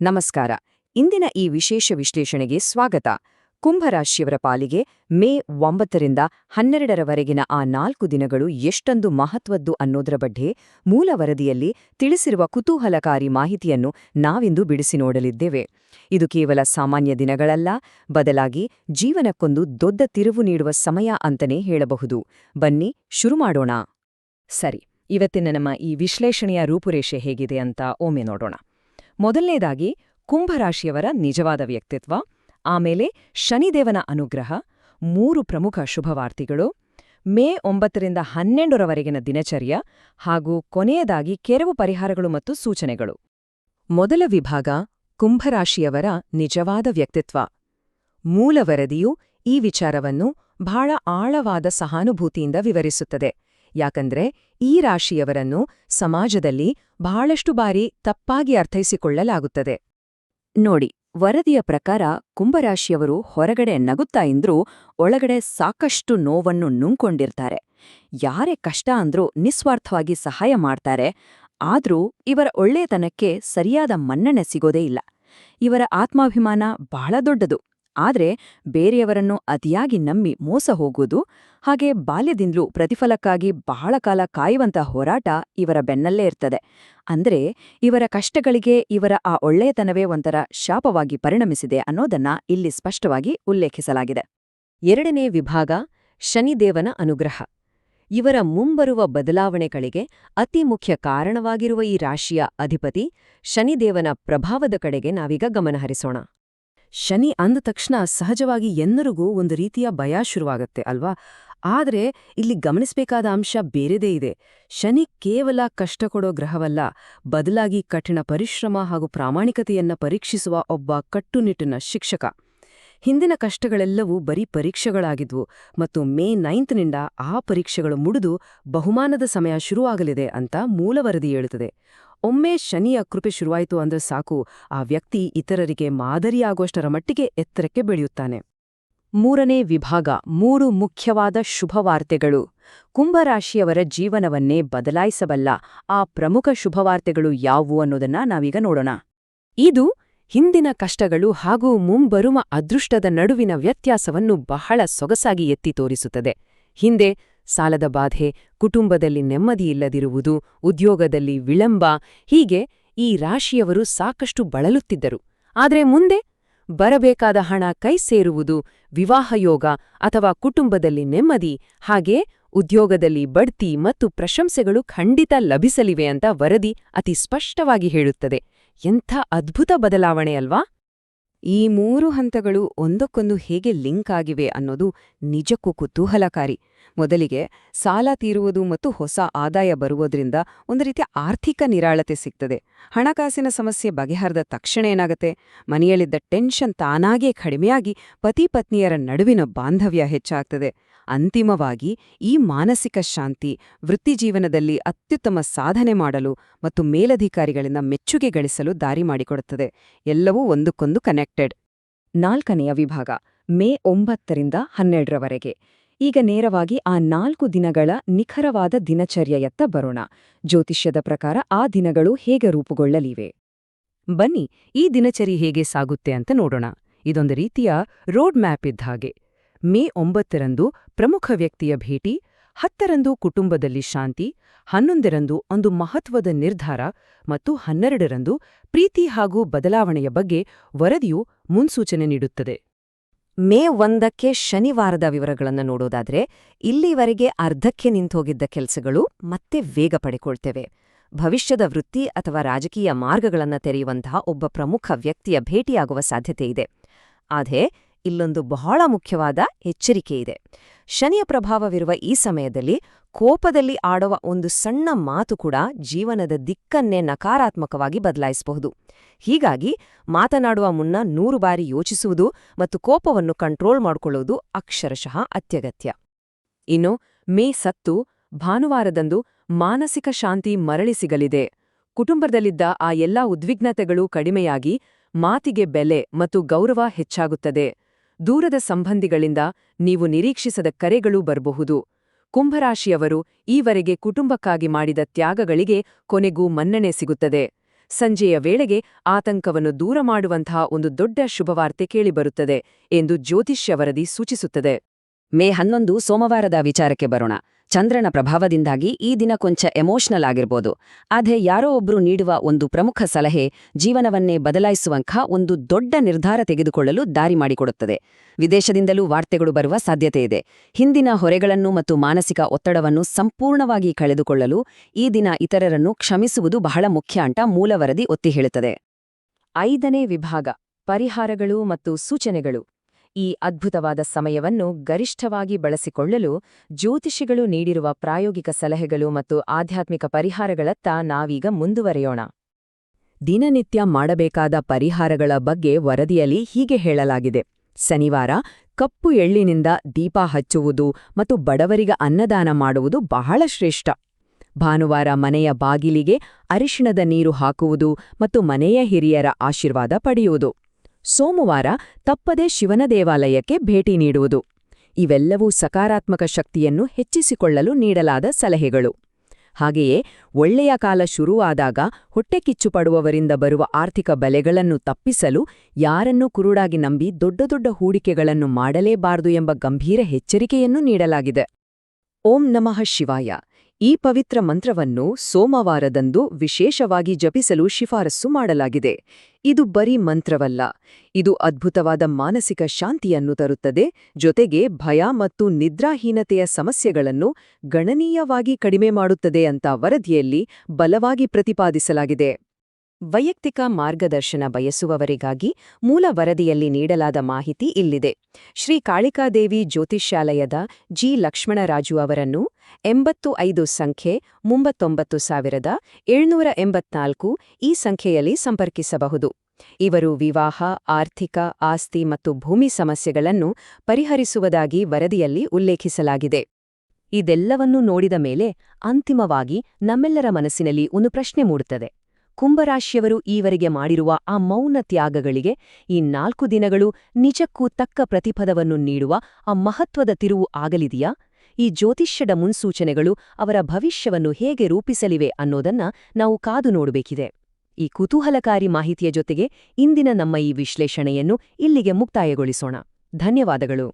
ನಮಸ್ಕಾರ. ಇಂದಿನ ಈ ವಿಶೇಷ ವಿಶ್ಲೇಷಣೆಗೆ ಸ್ವಾಗತ. ಕುಂಭರಾಶಿಯವರ ಪಾಲಿಗೆ ಮೇ 9ರಿಂದ 12ರವರೆಗಿನ ಆ 4 ದಿನಗಳು ಎಷ್ಟೊಂದು ಮಹತ್ವದ್ದು ಅನ್ನೋದರ ಬಗ್ಗೆ ಮೂಲ ವರದಿಯಲ್ಲಿ ತಿಳಿಸಿರುವ ಕುತೂಹಲಕಾರಿ ಮಾಹಿತಿಯನ್ನು ನಾವಿಂದು ಬಿಡಿಸಿ ನೋಡಲಿದ್ದೇವೆ. ಇದು ಕೇವಲ ಸಾಮಾನ್ಯ ದಿನಗಳಲ್ಲ, ಬದಲಾಗಿ ಜೀವನಕ್ಕೊಂದು ದೊಡ್ಡ ತಿರುವು ನೀಡುವ ಸಮಯ ಅಂತಲೇ ಹೇಳಬಹುದು. ಬನ್ನಿ ಶುರು ಮಾಡೋಣ. ಸರಿ, ಇವತ್ತಿನ ನಮ್ಮ ಈ ವಿಶ್ಲೇಷಣೆಯ ರೂಪುರೇಷೆ ಹೇಗಿದೆ ಅಂತ ಒಮ್ಮೆ ನೋಡೋಣ. ಮೊದಲನೇದಾಗಿ ಕುಂಭರಾಶಿಯವರ ನಿಜವಾದ ವ್ಯಕ್ತಿತ್ವ, ಆಮೇಲೆ ಶನಿದೇವನ ಅನುಗ್ರಹ, 3 ಪ್ರಮುಖ ಶುಭವಾರ್ತೆಗಳು, ಮೇ 9ರಿಂದ 12ರವರೆಗಿನ ದಿನಚರ್ಯ ಹಾಗೂ ಕೊನೆಯದಾಗಿ ಕೆಲವು ಪರಿಹಾರಗಳು ಮತ್ತು ಸೂಚನೆಗಳು. ಮೊದಲ ವಿಭಾಗ ಕುಂಭರಾಶಿಯವರ ನಿಜವಾದ ವ್ಯಕ್ತಿತ್ವ. ಮೂಲ ವರದಿಯು ಈ ವಿಚಾರವನ್ನು ಬಹಳ ಆಳವಾದ ಸಹಾನುಭೂತಿಯಿಂದ ವಿವರಿಸುತ್ತದೆ. ಯಾಕಂದ್ರೆ ಈ ರಾಶಿಯವರನ್ನು ಸಮಾಜದಲ್ಲಿ ಬಹಳಷ್ಟು ಬಾರಿ ತಪ್ಪಾಗಿ ಅರ್ಥೈಸಿಕೊಳ್ಳಲಾಗುತ್ತದೆ. ನೋಡಿ, ವರದಿಯ ಪ್ರಕಾರ ಕುಂಭರಾಶಿಯವರು ಹೊರಗಡೆ ನಗುತ್ತಾ ಇಂದ್ರೂ ಒಳಗಡೆ ಸಾಕಷ್ಟು ನೋವನ್ನು ನುಂಗ್ಕೊಂಡಿರ್ತಾರೆ. ಯಾರೇ ಕಷ್ಟ ಅಂದ್ರೂ ನಿಸ್ವಾರ್ಥವಾಗಿ ಸಹಾಯ ಮಾಡ್ತಾರೆ. ಆದ್ರೂ ಇವರ ಒಳ್ಳೆತನಕ್ಕೆ ಸರಿಯಾದ ಮನ್ನಣೆ ಸಿಗೋದೇ ಇಲ್ಲ. ಇವರ ಆತ್ಮಾಭಿಮಾನ ಬಹಳ ದೊಡ್ಡದು. ಆದ್ರೆ ಬೇರೆಯವರನ್ನು ಅತಿಯಾಗಿ ನಂಬಿ ಮೋಸ ಹೋಗುವುದು, ಹಾಗೆ ಬಾಲ್ಯದಿಂದಲೂ ಪ್ರತಿಫಲಕ್ಕಾಗಿ ಬಹಳ ಕಾಲ ಕಾಯುವಂಥ ಹೋರಾಟ ಇವರ ಬೆನ್ನಲ್ಲೇ ಇರ್ತದೆ. ಅಂದ್ರೆ ಇವರ ಕಷ್ಟಗಳಿಗೆ ಇವರ ಆ ಒಳ್ಳೆಯತನವೇ ಒಂಥರ ಶಾಪವಾಗಿ ಪರಿಣಮಿಸಿದೆ ಅನ್ನೋದನ್ನ ಇಲ್ಲಿ ಸ್ಪಷ್ಟವಾಗಿ ಉಲ್ಲೇಖಿಸಲಾಗಿದೆ. ಎರಡನೇ ವಿಭಾಗ ಶನಿದೇವನ ಅನುಗ್ರಹ. ಇವರ ಮುಂಬರುವ ಬದಲಾವಣೆಗಳಿಗೆ ಅತಿ ಮುಖ್ಯ ಕಾರಣವಾಗಿರುವ ಈ ರಾಶಿಯ ಅಧಿಪತಿ ಶನಿದೇವನ ಪ್ರಭಾವದ ಕಡೆಗೆ ನಾವೀಗ ಗಮನಹರಿಸೋಣ. ಶನಿ ಅಂದ ತಕ್ಷಣ ಸಹಜವಾಗಿ ಎಲ್ಲರಿಗೂ ಒಂದು ರೀತಿಯ ಭಯ ಶುರುವಾಗತ್ತೆ ಅಲ್ವಾ? ಆದ್ರೆ ಇಲ್ಲಿ ಗಮನಿಸಬೇಕಾದ ಅಂಶ ಬೇರೆದೇ ಇದೆ. ಶನಿ ಕೇವಲ ಕಷ್ಟ ಕೊಡೋ ಗ್ರಹವಲ್ಲ, ಬದಲಾಗಿ ಕಠಿಣ ಪರಿಶ್ರಮ ಹಾಗೂ ಪ್ರಾಮಾಣಿಕತೆಯನ್ನ ಪರೀಕ್ಷಿಸುವ ಒಬ್ಬ ಕಟ್ಟುನಿಟ್ಟಿನ ಶಿಕ್ಷಕ. ಹಿಂದಿನ ಕಷ್ಟಗಳೆಲ್ಲವೂ ಬರೀ ಪರೀಕ್ಷೆಗಳಾಗಿದ್ವು ಮತ್ತು ಮೇ 9ನಿಂದ ಆ ಪರೀಕ್ಷೆಗಳು ಮುಡಿದು ಬಹುಮಾನದ ಸಮಯ ಶುರುವಾಗಲಿದೆ ಅಂತ ಮೂಲವರದಿ ಹೇಳುತ್ತದೆ. ಒಮ್ಮೆ ಶನಿಯ ಕೃಪೆ ಶುರುವಾಯಿತು ಅಂದ್ರೆ ಸಾಕು, ಆ ವ್ಯಕ್ತಿ ಇತರರಿಗೆ ಮಾದರಿಯಾಗುವಷ್ಟರ ಮಟ್ಟಿಗೆ ಎತ್ತರಕ್ಕೆ ಬೆಳೆಯುತ್ತಾನೆ. ಮೂರನೇ ವಿಭಾಗ 3 ಮುಖ್ಯವಾದ ಶುಭವಾರ್ತೆಗಳು. ಕುಂಭರಾಶಿಯವರ ಜೀವನವನ್ನೇ ಬದಲಾಯಿಸಬಲ್ಲ ಆ ಪ್ರಮುಖ ಶುಭವಾರ್ತೆಗಳು ಯಾವುವು ಅನ್ನೋದನ್ನ ನಾವೀಗ ನೋಡೋಣ. ಇದು ಹಿಂದಿನ ಕಷ್ಟಗಳು ಹಾಗೂ ಮುಂಬರುವ ಅದೃಷ್ಟದ ನಡುವಿನ ವ್ಯತ್ಯಾಸವನ್ನು ಬಹಳ ಸೊಗಸಾಗಿ ಎತ್ತಿ ತೋರಿಸುತ್ತದೆ. ಹಿಂದೆ ಸಾಲದ ಬಾಧೆ, ಕುಟುಂಬದಲ್ಲಿ ನೆಮ್ಮದಿಯಿಲ್ಲದಿರುವುದು, ಉದ್ಯೋಗದಲ್ಲಿ ವಿಳಂಬ, ಹೀಗೆ ಈ ರಾಶಿಯವರು ಸಾಕಷ್ಟು ಬಳಲುತ್ತಿದ್ದರು. ಆದರೆ ಮುಂದೆ ಬರಬೇಕಾದ ಹಣ ಕೈ ಸೇರುವುದು, ವಿವಾಹಯೋಗ ಅಥವಾ ಕುಟುಂಬದಲ್ಲಿ ನೆಮ್ಮದಿ, ಹಾಗೆ ಉದ್ಯೋಗದಲ್ಲಿ ಬಡ್ತಿ ಮತ್ತು ಪ್ರಶಂಸೆಗಳು ಖಂಡಿತ ಲಭಿಸಲಿವೆ ಅಂತ ವರದಿ ಅತಿ ಸ್ಪಷ್ಟವಾಗಿ ಹೇಳುತ್ತದೆ. ಎಂಥ ಅದ್ಭುತ ಬದಲಾವಣೆ ಅಲ್ವಾ? ಈ 3 ಹಂತಗಳು ಒಂದಕ್ಕೊಂದು ಹೇಗೆ ಲಿಂಕ್ ಆಗಿವೆ ಅನ್ನೋದು ನಿಜಕ್ಕೂ ಕುತೂಹಲಕಾರಿ. ಮೊದಲಿಗೆ ಸಾಲ ತೀರುವುದು ಮತ್ತು ಹೊಸ ಆದಾಯ ಬರುವುದರಿಂದ ಒಂದು ರೀತಿಯ ಆರ್ಥಿಕ ನಿರಾಳತೆ ಸಿಗ್ತದೆ. ಹಣಕಾಸಿನ ಸಮಸ್ಯೆ ಬಗೆಹರಿದ ತಕ್ಷಣ ಏನಾಗತ್ತೆ? ಮನೆಯಲ್ಲಿದ್ದ ಟೆನ್ಷನ್ ತಾನಾಗೇ ಕಡಿಮೆಯಾಗಿ ಪತಿ ಪತ್ನಿಯರ ನಡುವಿನ ಬಾಂಧವ್ಯ ಹೆಚ್ಚಾಗ್ತದೆ. ಅಂತಿಮವಾಗಿ ಈ ಮಾನಸಿಕ ಶಾಂತಿ ವೃತ್ತಿಜೀವನದಲ್ಲಿ ಅತ್ಯುತ್ತಮ ಸಾಧನೆ ಮಾಡಲು ಮತ್ತು ಮೇಲಧಿಕಾರಿಗಳಿಂದ ಮೆಚ್ಚುಗೆ ಗಳಿಸಲು ದಾರಿ ಮಾಡಿಕೊಡುತ್ತದೆ. ಎಲ್ಲವೂ ಒಂದಕ್ಕೊಂದು ಕನೆಕ್ಟೆಡ್. 4ನೆಯ ವಿಭಾಗ ಮೇ 9ರಿಂದ 12ರವರೆಗೆ. ಈಗ ನೇರವಾಗಿ ಆ 4 ದಿನಗಳ ನಿಖರವಾದ ದಿನಚರ್ಯೆಯತ್ತ ಬರೋಣ. ಜ್ಯೋತಿಷ್ಯದ ಪ್ರಕಾರ ಆ ದಿನಗಳು ಹೇಗೆ ರೂಪುಗೊಳ್ಳಲಿವೆ? ಬನ್ನಿ ಈ ದಿನಚರಿ ಹೇಗೆ ಸಾಗುತ್ತೆ ಅಂತ ನೋಡೋಣ. ಇದೊಂದು ರೀತಿಯ ರೋಡ್ ಮ್ಯಾಪ್ ಇದ್ದ ಹಾಗೆ. ಮೇ 9ರಂದು ಪ್ರಮುಖ ವ್ಯಕ್ತಿಯ ಭೇಟಿ, 10ರಂದು ಕುಟುಂಬದಲ್ಲಿ ಶಾಂತಿ, 11ರಂದು ಒಂದು ಮಹತ್ವದ ನಿರ್ಧಾರ ಮತ್ತು 12ರಂದು ಪ್ರೀತಿ ಹಾಗೂ ಬದಲಾವಣೆಯ ಬಗ್ಗೆ ವರದಿಯು ಮುನ್ಸೂಚನೆ ನೀಡುತ್ತದೆ. ಮೇ 1ಕ್ಕೆ ಶನಿವಾರದ ವಿವರಗಳನ್ನು ನೋಡೋದಾದ್ರೆ, ಇಲ್ಲಿವರೆಗೆ ಅರ್ಧಕ್ಕೆ ನಿಂತೋಗಿದ್ದ ಕೆಲಸಗಳು ಮತ್ತೆ ವೇಗ ಪಡೆಕೊಳ್ತೇವೆ. ಭವಿಷ್ಯದ ವೃತ್ತಿ ಅಥವಾ ರಾಜಕೀಯ ಮಾರ್ಗಗಳನ್ನು ತೆರೆಯುವಂತಹ ಒಬ್ಬ ಪ್ರಮುಖ ವ್ಯಕ್ತಿಯ ಭೇಟಿಯಾಗುವ ಸಾಧ್ಯತೆಯಿದೆ. ಆದರೆ ಇಲ್ಲೊಂದು ಬಹಳ ಮುಖ್ಯವಾದ ಎಚ್ಚರಿಕೆಯಿದೆ. ಶನಿಯ ಪ್ರಭಾವವಿರುವ ಈ ಸಮಯದಲ್ಲಿ ಕೋಪದಲ್ಲಿ ಆಡುವ ಒಂದು ಸಣ್ಣ ಮಾತು ಕೂಡ ಜೀವನದ ದಿಕ್ಕನ್ನೇ ನಕಾರಾತ್ಮಕವಾಗಿ ಬದಲಾಯಿಸಬಹುದು. ಹೀಗಾಗಿ ಮಾತನಾಡುವ ಮುನ್ನ 100 ಬಾರಿ ಯೋಚಿಸುವುದು ಮತ್ತು ಕೋಪವನ್ನು ಕಂಟ್ರೋಲ್ ಮಾಡಿಕೊಳ್ಳುವುದು ಅಕ್ಷರಶಃ ಅತ್ಯಗತ್ಯ. ಇನ್ನು ಮೇ 10 ಭಾನುವಾರದಂದು ಮಾನಸಿಕ ಶಾಂತಿ ಮರಳಿ ಸಿಗಲಿದೆ. ಕುಟುಂಬದಲ್ಲಿದ್ದ ಆ ಎಲ್ಲಾ ಉದ್ವಿಗ್ನತೆಗಳು ಕಡಿಮೆಯಾಗಿ ಮಾತಿಗೆ ಬೆಲೆ ಮತ್ತು ಗೌರವ ಹೆಚ್ಚಾಗುತ್ತದೆ. ದೂರದ ಸಂಬಂಧಿಗಳಿಂದ ನೀವು ನಿರೀಕ್ಷಿಸದ ಕರೆಗಳೂ ಬರಬಹುದು. ಕುಂಭರಾಶಿಯವರು ಈವರೆಗೆ ಕುಟುಂಬಕ್ಕಾಗಿ ಮಾಡಿದ ತ್ಯಾಗಗಳಿಗೆ ಕೊನೆಗೂ ಮನ್ನಣೆ ಸಿಗುತ್ತದೆ. ಸಂಜೆಯ ವೇಳೆಗೆ ಆತಂಕವನ್ನು ದೂರ ಮಾಡುವಂತಹ ಒಂದು ದೊಡ್ಡ ಶುಭವಾರ್ತೆ ಕೇಳಿಬರುತ್ತದೆ ಎಂದು ಜ್ಯೋತಿಷ್ಯ ವರದಿ ಸೂಚಿಸುತ್ತದೆ. ಮೇ 11 ಸೋಮವಾರದ ವಿಚಾರಕ್ಕೆ ಬರೋಣ. ಚಂದ್ರನ ಪ್ರಭಾವದಿಂದಾಗಿ ಈ ದಿನ ಕೊಂಚ ಎಮೋಷನಲ್ ಆಗಿರ್ಬೋದು. ಆದ್ರೆ ಯಾರೋ ಒಬ್ರು ನೀಡುವ ಒಂದು ಪ್ರಮುಖ ಸಲಹೆ ಜೀವನವನ್ನೇ ಬದಲಾಯಿಸುವಂಥ ಒಂದು ದೊಡ್ಡ ನಿರ್ಧಾರ ತೆಗೆದುಕೊಳ್ಳಲು ದಾರಿ ಮಾಡಿಕೊಡುತ್ತದೆ. ವಿದೇಶದಿಂದಲೂ ವಾರ್ತೆಗಳು ಬರುವ ಸಾಧ್ಯತೆ ಇದೆ. ಹಿಂದಿನ ಹೊರೆಗಳನ್ನು ಮತ್ತು ಮಾನಸಿಕ ಒತ್ತಡವನ್ನು ಸಂಪೂರ್ಣವಾಗಿ ಕಳೆದುಕೊಳ್ಳಲು ಈ ದಿನ ಇತರರನ್ನು ಕ್ಷಮಿಸುವುದು ಬಹಳ ಮುಖ್ಯ ಅಂತ ಮೂಲ ವರದಿ ಒತ್ತಿ ಹೇಳುತ್ತದೆ. 5ನೇ ವಿಭಾಗ ಪರಿಹಾರಗಳು ಮತ್ತು ಸೂಚನೆಗಳು. ಈ ಅದ್ಭುತವಾದ ಸಮಯವನ್ನು ಗರಿಷ್ಠವಾಗಿ ಬಳಸಿಕೊಳ್ಳಲು ಜ್ಯೋತಿಷಿಗಳು ನೀಡಿರುವ ಪ್ರಾಯೋಗಿಕ ಸಲಹೆಗಳು ಮತ್ತು ಆಧ್ಯಾತ್ಮಿಕ ಪರಿಹಾರಗಳತ್ತ ನಾವೀಗ ಮುಂದುವರೆಯೋಣ. ದಿನನಿತ್ಯ ಮಾಡಬೇಕಾದ ಪರಿಹಾರಗಳ ಬಗ್ಗೆ ವರದಿಯಲ್ಲಿ ಹೀಗೆ ಹೇಳಲಾಗಿದೆ. ಶನಿವಾರ ಕಪ್ಪು ಎಳ್ಳಿನಿಂದ ದೀಪ ಹಚ್ಚುವುದು ಮತ್ತು ಬಡವರಿಗೆ ಅನ್ನದಾನ ಮಾಡುವುದು ಬಹಳ ಶ್ರೇಷ್ಠ. ಭಾನುವಾರ ಮನೆಯ ಬಾಗಿಲಿಗೆ ಅರಿಶಿಣದ ನೀರು ಹಾಕುವುದು ಮತ್ತು ಮನೆಯ ಹಿರಿಯರ ಆಶೀರ್ವಾದ ಪಡೆಯುವುದು. ಸೋಮವಾರ ತಪ್ಪದೇ ಶಿವನ ದೇವಾಲಯಕ್ಕೆ ಭೇಟಿ ನೀಡುವುದು. ಇವೆಲ್ಲವೂ ಸಕಾರಾತ್ಮಕ ಶಕ್ತಿಯನ್ನು ಹೆಚ್ಚಿಸಿಕೊಳ್ಳಲು ನೀಡಲಾದ ಸಲಹೆಗಳು. ಹಾಗೆಯೇ ಒಳ್ಳೆಯ ಕಾಲ ಶುರುವಾದಾಗ ಹೊಟ್ಟೆಕಿಚ್ಚುಪಡುವವರಿಂದ ಬರುವ ಆರ್ಥಿಕ ಬಲೆಗಳನ್ನು ತಪ್ಪಿಸಲು ಯಾರನ್ನೂ ಕುರುಡಾಗಿ ನಂಬಿ ದೊಡ್ಡ ದೊಡ್ಡ ಹೂಡಿಕೆಗಳನ್ನು ಮಾಡಲೇಬಾರದು ಎಂಬ ಗಂಭೀರ ಎಚ್ಚರಿಕೆಯನ್ನು ನೀಡಲಾಗಿದೆ. ಓಂ ನಮಃ ಶಿವಾಯ. ಈ ಪವಿತ್ರ ಮಂತ್ರವನ್ನು ಸೋಮವಾರದಂದು ವಿಶೇಷವಾಗಿ ಜಪಿಸಲು ಶಿಫಾರಸ್ಸು ಮಾಡಲಾಗಿದೆ. ಇದು ಬರೀ ಮಂತ್ರವಲ್ಲ, ಇದು ಅದ್ಭುತವಾದ ಮಾನಸಿಕ ಶಾಂತಿಯನ್ನು ತರುತ್ತದೆ, ಜೊತೆಗೆ ಭಯ ಮತ್ತು ನಿದ್ರಾಹೀನತೆಯ ಸಮಸ್ಯೆಗಳನ್ನು ಗಣನೀಯವಾಗಿ ಕಡಿಮೆ ಮಾಡುತ್ತದೆ ಅಂತ ವರದಿಯಲ್ಲಿ ಬಲವಾಗಿ ಪ್ರತಿಪಾದಿಸಲಾಗಿದೆ. ವೈಯಕ್ತಿಕ ಮಾರ್ಗದರ್ಶನ ಬಯಸುವವರಿಗಾಗಿ ಮೂಲ ವರದಿಯಲ್ಲಿ ನೀಡಲಾದ ಮಾಹಿತಿ ಇಲ್ಲಿದೆ. ಶ್ರೀ ಕಾಳಿಕಾದೇವಿ ಜ್ಯೋತಿಷ್ಯಾಲಯದ ಜಿ ಲಕ್ಷ್ಮಣರಾಜು ಅವರನ್ನು 85 ಸಂಖ್ಯೆ 39,784 ಈ ಸಂಖ್ಯೆಯಲ್ಲಿ ಸಂಪರ್ಕಿಸಬಹುದು. ಇವರು ವಿವಾಹ, ಆರ್ಥಿಕ, ಆಸ್ತಿ ಮತ್ತು ಭೂಮಿ ಸಮಸ್ಯೆಗಳನ್ನು ಪರಿಹರಿಸುವುದಾಗಿ ವರದಿಯಲ್ಲಿ ಉಲ್ಲೇಖಿಸಲಾಗಿದೆ. ಇದೆಲ್ಲವನ್ನೂ ನೋಡಿದ ಮೇಲೆ ಅಂತಿಮವಾಗಿ ನಮ್ಮೆಲ್ಲರ ಮನಸ್ಸಿನಲ್ಲಿ ಒಂದು ಪ್ರಶ್ನೆ ಮೂಡುತ್ತದೆ. ಕುಂಭರಾಶಿಯವರು ಈವರೆಗೆ ಮಾಡಿರುವ ಆ ಮೌನ ತ್ಯಾಗಗಳಿಗೆ ಈ 4 ದಿನಗಳು ನಿಜಕ್ಕೂ ತಕ್ಕ ಪ್ರತಿಫಲವನ್ನು ನೀಡುವ ಆ ಮಹತ್ವದ ತಿರುವು ಆಗಲಿದೆಯಾ? ಈ ಜ್ಯೋತಿಷ್ಯದ ಮುನ್ಸೂಚನೆಗಳು ಅವರ ಭವಿಷ್ಯವನ್ನು ಹೇಗೆ ರೂಪಿಸಲಿವೆ ಅನ್ನೋದನ್ನ ನಾವು ಕಾದು ನೋಡಬೇಕಿದೆ. ಈ ಕುತೂಹಲಕಾರಿ ಮಾಹಿತಿಯ ಜೊತೆಗೆ ಇಂದಿನ ನಮ್ಮ ಈ ವಿಶ್ಲೇಷಣೆಯನ್ನು ಇಲ್ಲಿಗೆ ಮುಕ್ತಾಯಗೊಳಿಸೋಣ. ಧನ್ಯವಾದಗಳು.